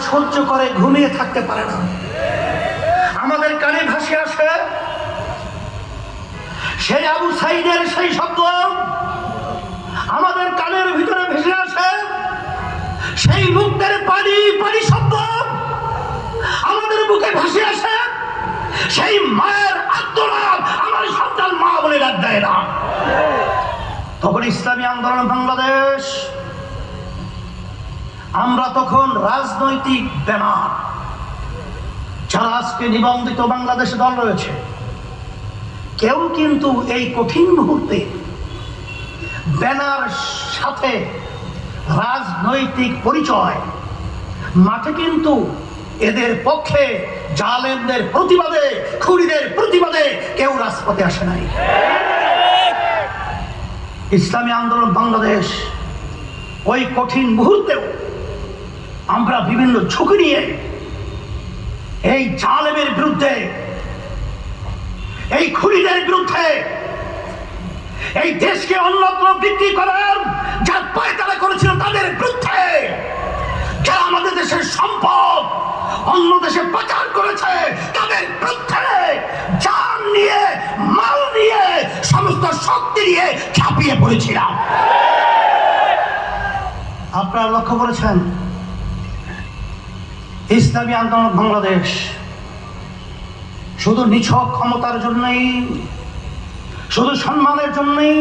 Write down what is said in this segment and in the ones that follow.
সহ্য করে ঘুমিয়ে থাকতে পারে না। আমাদের কানে ভাসে আসে সেই আবু সাইদের সেই শব্দ, আমাদের কানের ভিতরে ভেসে আসে সেই মুক্তের পানি পানি শব্দ, আমাদের বুকে ভাসে আসে সেই মায়ের আত্মনাদ, আমার সন্তান মা বলে ডাক দেয় না। তখন ইসলামী আন্দোলন বাংলাদেশ, আমরা তখন রাজনৈতিক ব্যানার, যারা আজকে নিবন্ধিত বাংলাদেশে দল রয়েছে, কেউ কিন্তু এই কঠিন মুহূর্তে ব্যানার সাথে রাজনৈতিক পরিচয় মাঠে কিন্তু এদের পক্ষে, জালেমদের প্রতিবাদে, খুনিদের প্রতিবাদে কেউ রাজপথে আসে নাই। ইসলামী আন্দোলন বাংলাদেশ ওই কঠিন মুহূর্তেও আমরা বিভিন্ন ঝুঁকি নিয়ে এই জালেমের বিরুদ্ধে, এই খুনিদের বিরুদ্ধে, এই দেশকে অন্যত্র বিক্রি করার যা পায়তারা করেছিল তাদের বিরুদ্ধে, যারা আমাদের দেশের সম্পদ অন্য দেশে পাচার করেছে তাদের বিরুদ্ধে জান নিয়ে, মাল নিয়ে, সমস্ত শক্তি নিয়ে ঝাঁপিয়ে পড়েছিলাম। আপনারা লক্ষ্য করেছেন ইসলামী আন্দোলন বাংলাদেশ শুধু নিছক ক্ষমতার জন্যই, শুধু সম্মানের জন্যই,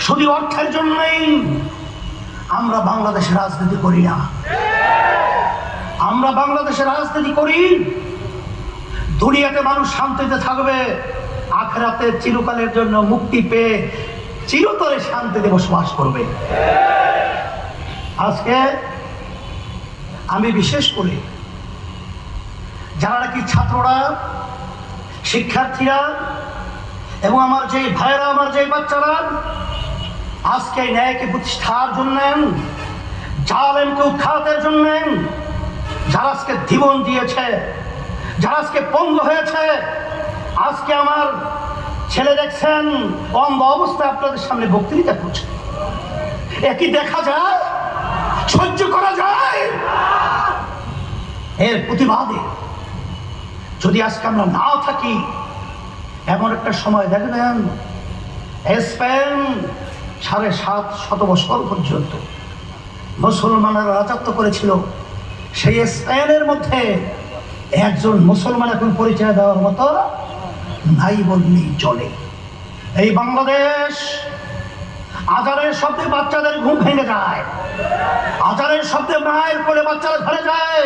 শুধু অর্থের জন্যই আমরা বাংলাদেশে রাজনীতি করি না। আমরা বাংলাদেশে রাজনীতি করি দুনিয়াতে মানুষ শান্তিতে থাকবে, আখিরাতে চিরকালের জন্য মুক্তি পেয়ে চিরতরে শান্তিতে বসবাস করবে। আজকে আমি বিশেষ করে যারা নাকি ছাত্ররা, শিক্ষার্থীরা এবং আমার যে ভাইয়েরা, আমার যে বাচ্চারা আজকে ন্যায়কে প্রতিষ্ঠার জন্য, জালেমকে উৎখাতের জন্য যারা আজকে জীবন দিয়েছে, যারা আজকে পঙ্গ হয়েছে, আজকে আমার ছেলে দেখছেন অন্ধ অবস্থায় আপনাদের সামনে বক্তৃতা করছে, একই দেখা যায়, সহ্য করা যায়? এর প্রতিবাদে যদি আজকে আমরা না থাকি, এমন একটা সময় দেখবেন স্পেন 750 বছর পর্যন্ত মুসলমানেরা রাজত্ব করেছিল, সেই স্পেনের মধ্যে একজন মুসলমান এখন পরিচয় দেওয়ার মতো নাই বললেই চলে। এই বাংলাদেশ আজানের শব্দে বাচ্চাদের ঘুম ভেঙে যায়, আজানের শব্দে মায়ের কোলে বাচ্চারা ধরে যায়।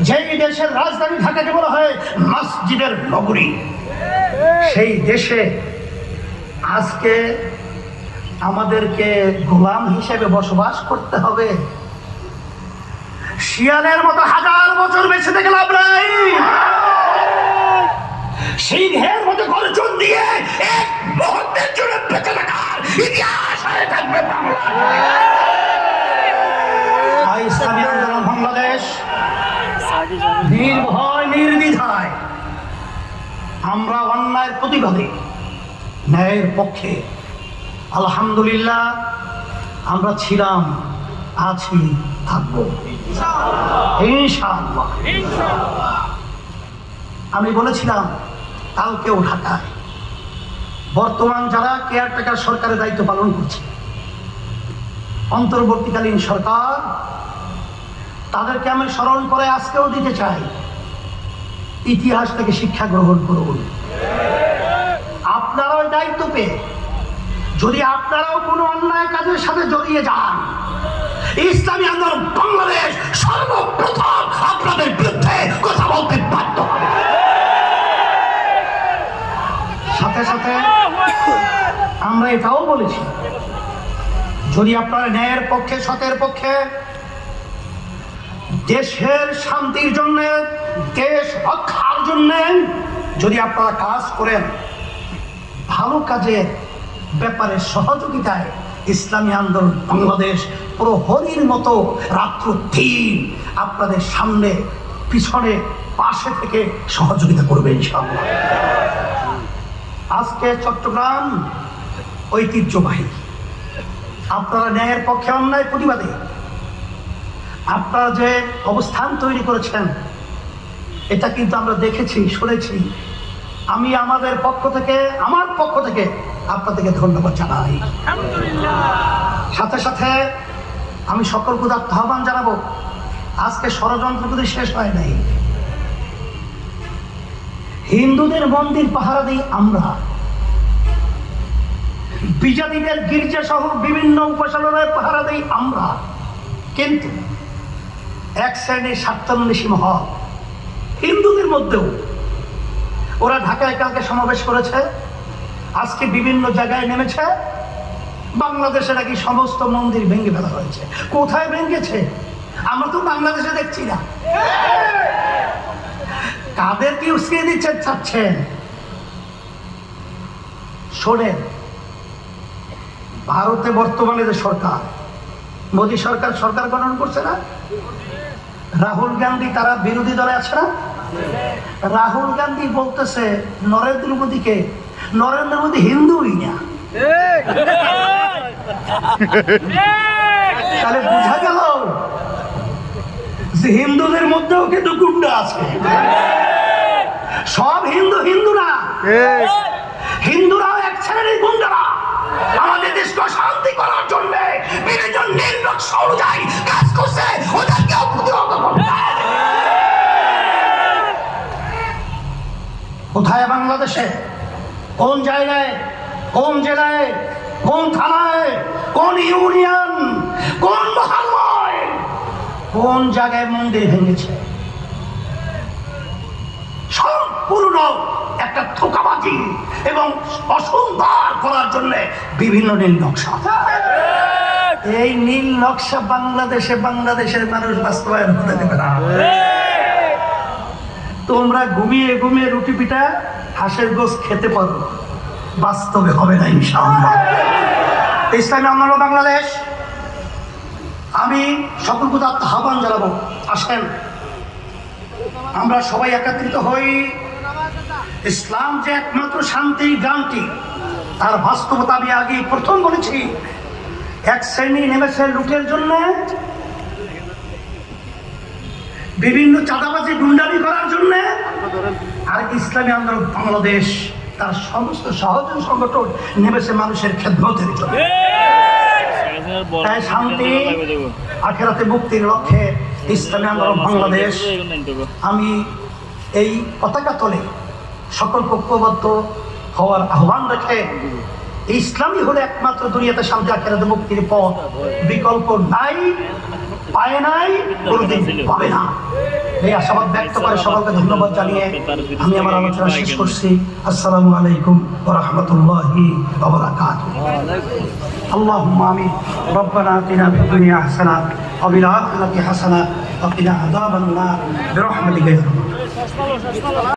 যেই দেশের রাজধানী ঢাকাকে বলা হয় মসজিদের নগরী, সেই দেশে আজকে আমাদেরকে গোলাম হিসেবে বসবাস করতে হবে। শিয়ালের মতো 1000 বছর বেঁচে থেকে লাভ নাই, সিংহের মতো গর্জন দিয়ে এক মুহূর্তের জন্য বেঁচে থাকার ইতিহাস হয়ে থাকবে ইসলামী আন্দোলন বাংলাদেশ। নির্ভয় নির্দ্বিধায় আমরা অন্যায়ের প্রতিবাদে, ন্যায়ের পক্ষে আলহামদুলিল্লাহ আমরা ছিলাম, আছি, থাকবো ইনশাআল্লাহ। আমি বলেছিলাম কালকেও ঢাকায় বর্তমান যারা কেয়ারটেকার সরকারের দায়িত্ব পালন করছে, অন্তর্বর্তীকালীন সরকার, তাদেরকে আমি স্মরণ করে আজকেও দিতে চাই, ইতিহাস থেকে শিক্ষা গ্রহণ করুন। আপনারাও দায়িত্ব পেয়ে যদি আপনারাও কোনো অন্যায় কাজের সাথে জড়িয়ে যান, ইসলামী আন্দোলন বাংলাদেশ সর্বপ্রথম আপনাদের বিরুদ্ধে কথা বলতে বাধ্য হবে। সাথে সাথে আমরা এটাও বলেছি, যদি আপনারা ন্যায়ের পক্ষে, সতের পক্ষে, দেশের শান্তির জন্য, দেশ রক্ষার জন্য যদি আপনারা কাজ করেন, ভালো কাজের ব্যাপারে সহযোগিতায় ইসলামী আন্দোলন বাংলাদেশ প্রহরীর মতো রাত্র দিন আপনাদের সামনে, পিছনে, পাশে থেকে সহযোগিতা করবে ইনশাআল্লাহ। আজকে চট্টগ্রাম ঐতিহ্যবাহী, আপনারা ন্যায়ের পক্ষে, অন্যায় প্রতিবাদে আপনারা যে অবস্থান তৈরি করেছেন এটা কিন্তু আমরা দেখেছি, শুনেছি। আমি আমার পক্ষ থেকে আপনাদেরকে ধন্যবাদ জানাই। সাথে সাথে আমি সকলকে আহ্বান জানাবো, আজকে ষড়যন্ত্র কিন্তু শেষ হয় নাই। হিন্দুদের মন্দির পাহারা দিই আমরা, বিজাতিদের গির্জা সহ বিভিন্ন উপাসনালয় পাহারা দিই আমরা, কিন্তু এক শ্রেণীর স্বার্থান্বেষী মহল হিন্দুদের মধ্যেও ওরা ঢাকায় কালকে সমাবেশ করেছে, আজকে বিভিন্ন জায়গায় নেমেছে। বাংলাদেশে নাকি সমস্ত মন্দির ভেঙে ফেলা হয়েছে। কোথায় ভেঙেছে আমরা তো বাংলাদেশে দেখছি না। কাদেরকে উস্কিয়ে দিচ্ছে চাচ্ছেন? শোনেন, ভারতে বর্তমানে যে সরকার, মোদী সরকার গঠন করছে না, রাহুল গান্ধী তারা বিরোধী দলে আছে না। রাহুল গান্ধী বলতেছে নরেন্দ্র মোদীকে, নরেন্দ্র মোদী হিন্দুই না। তাহলে বোঝা গেল যে হিন্দুদের মধ্যেও কিন্তু গুন্ডা আছে। সব হিন্দু না, হিন্দুরাও এক শ্রেণীর গুন্ডারা আমাদের দেশকে শান্তি করার জন্য বিভিন্ন নীল নকশা অনুযায়ী কাজ করছে। ওদেরকে প্রতিহত করতে কোথায় বাংলাদেশে, কোন জায়গায়, কোন জেলায়, কোন থানায়, কোন ইউনিয়ন, কোন মহল্লায়, কোন জায়গায় মন্দির ভেঙেছে? সম্পূর্ণ একটা ধোঁকাবাজি এবং অসুন্দর করার জন্য বিভিন্ন নীল নকশা। এই নীল নকশা বাংলাদেশের মানুষ বাস্তবায়ন হতে দেবে না। তোমরা ঘুমিয়ে রুটি পিঠা হাঁসের গোশত খেতে পারো, বাস্তবে হবে না ইনশাআল্লাহ। ইসলামী আন্দোলন বাংলাদেশ, আমি সকলকে আহ্বান জানাবো, আসেন আমরা সবাই একত্রিত হই। ইসলাম যে একমাত্র শান্তির গ্রান্টি, তার বাস্তবতা আমি আগে প্রথম বলেছি। এক শ্রেণী নেমেছে লুটের জন্য, বিভিন্ন চাঁদাবাজি গুন্ডামি করার জন্য, আর ইসলামী আন্দোলন বাংলাদেশ তার সমস্ত সহযোগী সংগঠন নেমেছে মানুষের খেদমতের জন্য। তাই শান্তি আখেরাতে মুক্তির লক্ষ্যে ইসলামী আন্দোলন বাংলাদেশ, আমি এই পতাকা তলে সকল ঐক্যবদ্ধ হওয়ার আহ্বান রেখে, ইসলামই হলো একমাত্র দুনিয়াতে শান্তি আখেরাতে মুক্তির পথ, বিকল্প নাই, পায় নাই, কোনদিন পাবে না। এই আশাবাদ ব্যক্ত করে সকলকে ধন্যবাদ জানিয়ে আমি আমার আলোচনা শেষ করছি। আসসালামু আলাইকুম ওয়া রাহমাতুল্লাহি ওয়া বারাকাতুহু। আল্লাহুম্মা আমিন। রব্বানা আতিনা ফিদ দুনিয়া হাসানাহ ওয়া ফিল আখিরাতি হাসানাহ ওয়া কিনা আযাবান নার বিরহমাতিকা ইয়া আরহামার রাহিমিন।